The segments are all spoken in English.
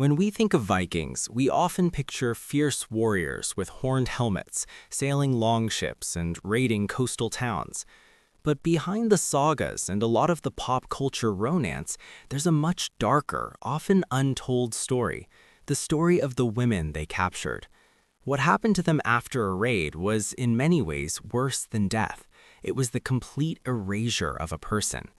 When we think of Vikings, we often picture fierce warriors with horned helmets, sailing longships, and raiding coastal towns. But behind the sagas and a lot of the pop culture romance, there's a much darker, often untold story, the story of the women they captured. What happened to them after a raid was, in many ways, worse than death. It was the complete erasure of a person.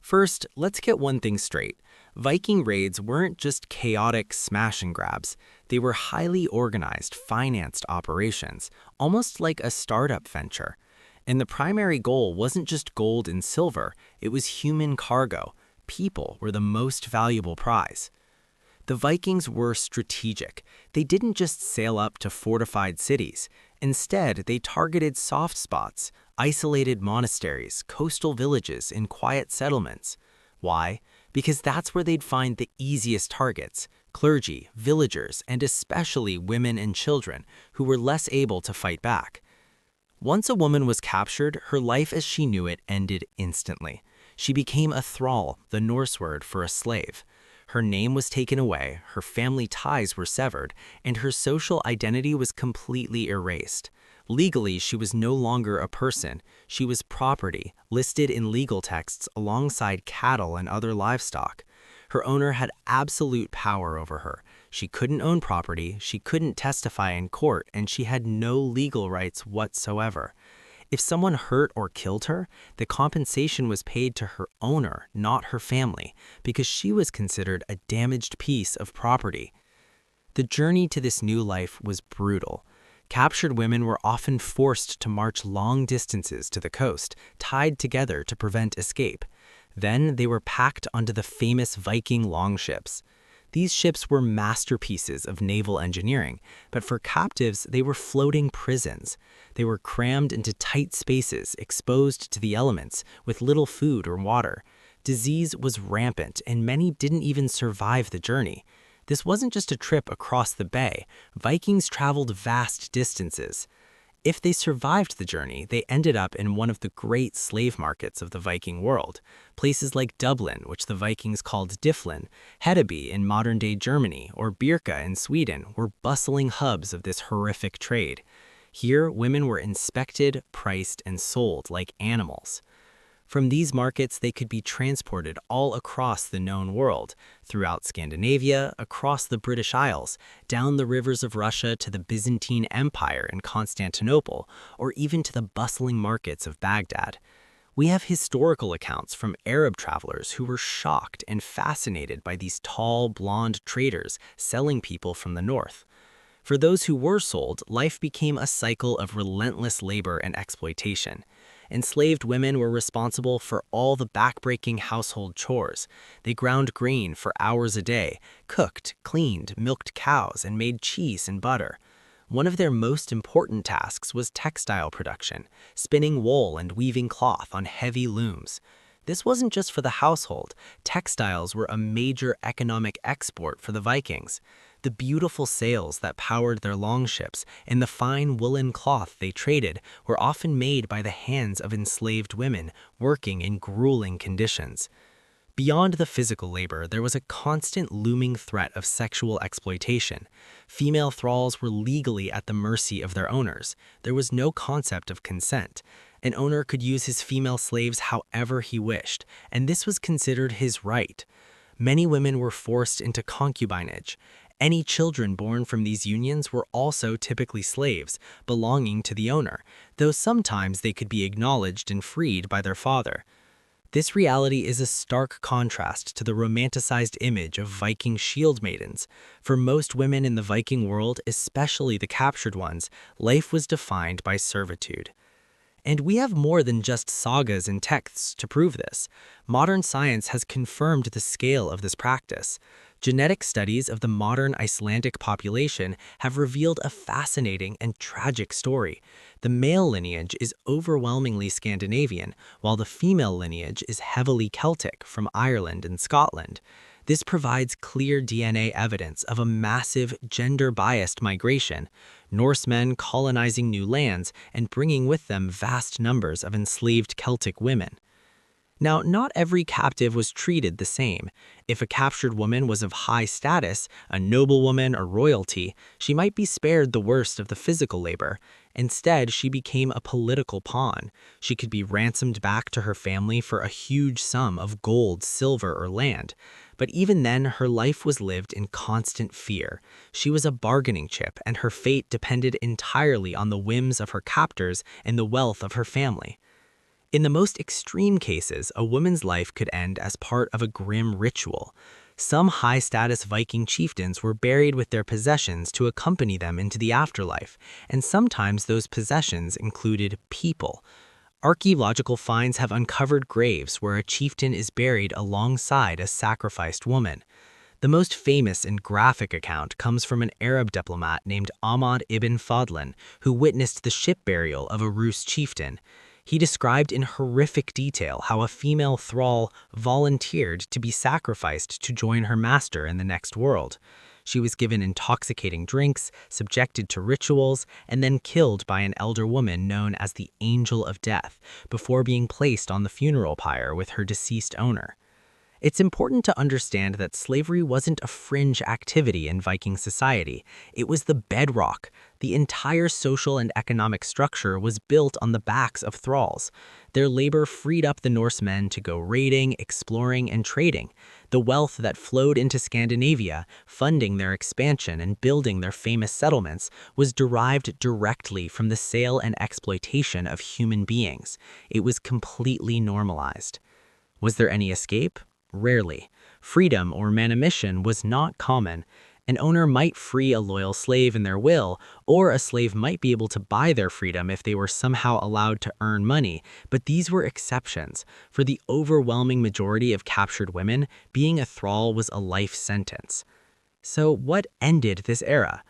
First, let's get one thing straight. Viking raids weren't just chaotic smash and grabs. They were highly organized, financed operations, almost like a startup venture. And the primary goal wasn't just gold and silver, it was human cargo. People were the most valuable prize. The Vikings were strategic. They didn't just sail up to fortified cities. Instead, they targeted soft spots, isolated monasteries, coastal villages, and quiet settlements. Why? Because that's where they'd find the easiest targets: clergy, villagers, and especially women and children who were less able to fight back. Once a woman was captured, her life as she knew it ended instantly. She became a thrall, the Norse word for a slave. Her name was taken away, her family ties were severed, and her social identity was completely erased. Legally, she was no longer a person. She was property, listed in legal texts alongside cattle and other livestock. Her owner had absolute power over her. She couldn't own property, she couldn't testify in court, and she had no legal rights whatsoever. If someone hurt or killed her, the compensation was paid to her owner, not her family, because she was considered a damaged piece of property. The journey to this new life was brutal. Captured women were often forced to march long distances to the coast, tied together to prevent escape. Then they were packed onto the famous Viking longships. These ships were masterpieces of naval engineering, but for captives, they were floating prisons. They were crammed into tight spaces, exposed to the elements, with little food or water. Disease was rampant, and many didn't even survive the journey. This wasn't just a trip across the bay. Vikings traveled vast distances. If they survived the journey, they ended up in one of the great slave markets of the Viking world. Places like Dublin, which the Vikings called Dyflin, Hedeby in modern-day Germany, or Birka in Sweden were bustling hubs of this horrific trade. Here, women were inspected, priced, and sold like animals. From these markets, they could be transported all across the known world, throughout Scandinavia, across the British Isles, down the rivers of Russia to the Byzantine Empire in Constantinople, or even to the bustling markets of Baghdad. We have historical accounts from Arab travelers who were shocked and fascinated by these tall, blonde traders selling people from the north. For those who were sold, life became a cycle of relentless labor and exploitation. Enslaved women were responsible for all the backbreaking household chores. They ground grain for hours a day, cooked, cleaned, milked cows, and made cheese and butter. One of their most important tasks was textile production, spinning wool and weaving cloth on heavy looms. This wasn't just for the household. Textiles were a major economic export for the Vikings. The beautiful sails that powered their longships and the fine woolen cloth they traded were often made by the hands of enslaved women working in grueling conditions. Beyond the physical labor, there was a constant looming threat of sexual exploitation. Female thralls were legally at the mercy of their owners. There was no concept of consent. An owner could use his female slaves however he wished, and this was considered his right. Many women were forced into concubinage. Any children born from these unions were also typically slaves, belonging to the owner, though sometimes they could be acknowledged and freed by their father. This reality is a stark contrast to the romanticized image of Viking shield maidens. For most women in the Viking world, especially the captured ones, life was defined by servitude. And we have more than just sagas and texts to prove this. Modern science has confirmed the scale of this practice. Genetic studies of the modern Icelandic population have revealed a fascinating and tragic story. The male lineage is overwhelmingly Scandinavian, while the female lineage is heavily Celtic from Ireland and Scotland. This provides clear DNA evidence of a massive gender-biased migration, Norsemen colonizing new lands and bringing with them vast numbers of enslaved Celtic women. Now, not every captive was treated the same. If a captured woman was of high status, a noblewoman or royalty, she might be spared the worst of the physical labor. Instead, she became a political pawn. She could be ransomed back to her family for a huge sum of gold, silver, or land. But even then, her life was lived in constant fear. She was a bargaining chip, and her fate depended entirely on the whims of her captors and the wealth of her family. In the most extreme cases, a woman's life could end as part of a grim ritual. Some high-status Viking chieftains were buried with their possessions to accompany them into the afterlife, and sometimes those possessions included people. Archaeological finds have uncovered graves where a chieftain is buried alongside a sacrificed woman. The most famous and graphic account comes from an Arab diplomat named Ahmad ibn Fadlan, who witnessed the ship burial of a Rus chieftain. He described in horrific detail how a female thrall volunteered to be sacrificed to join her master in the next world. She was given intoxicating drinks, subjected to rituals, and then killed by an elder woman known as the Angel of Death, before being placed on the funeral pyre with her deceased owner. It's important to understand that slavery wasn't a fringe activity in Viking society. It was the bedrock. The entire social and economic structure was built on the backs of thralls. Their labor freed up the Norsemen to go raiding, exploring, and trading. The wealth that flowed into Scandinavia, funding their expansion and building their famous settlements, was derived directly from the sale and exploitation of human beings. It was completely normalized. Was there any escape? Rarely. Freedom or manumission was not common. An owner might free a loyal slave in their will, or a slave might be able to buy their freedom if they were somehow allowed to earn money, but these were exceptions. For the overwhelming majority of captured women, being a thrall was a life sentence. So what ended this era?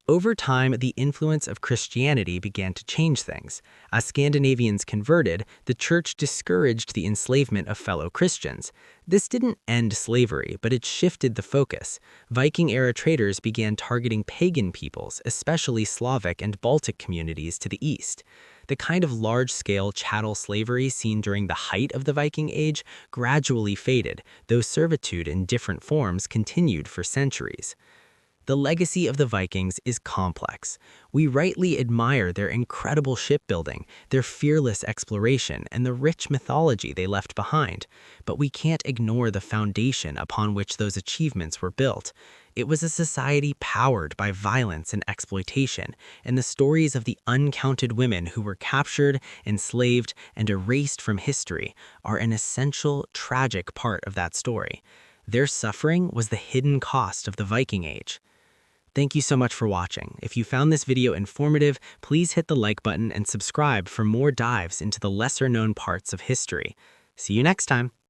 Over time, the influence of Christianity began to change things. As Scandinavians converted, the church discouraged the enslavement of fellow Christians. This didn't end slavery, but it shifted the focus. Viking-era traders began targeting pagan peoples, especially Slavic and Baltic communities to the east. The kind of large-scale chattel slavery seen during the height of the Viking Age gradually faded, though servitude in different forms continued for centuries. The legacy of the Vikings is complex. We rightly admire their incredible shipbuilding, their fearless exploration, and the rich mythology they left behind. But we can't ignore the foundation upon which those achievements were built. It was a society powered by violence and exploitation, and the stories of the uncounted women who were captured, enslaved, and erased from history are an essential, tragic part of that story. Their suffering was the hidden cost of the Viking Age. Thank you so much for watching. If you found this video informative, please hit the like button and subscribe for more dives into the lesser-known parts of history. See you next time.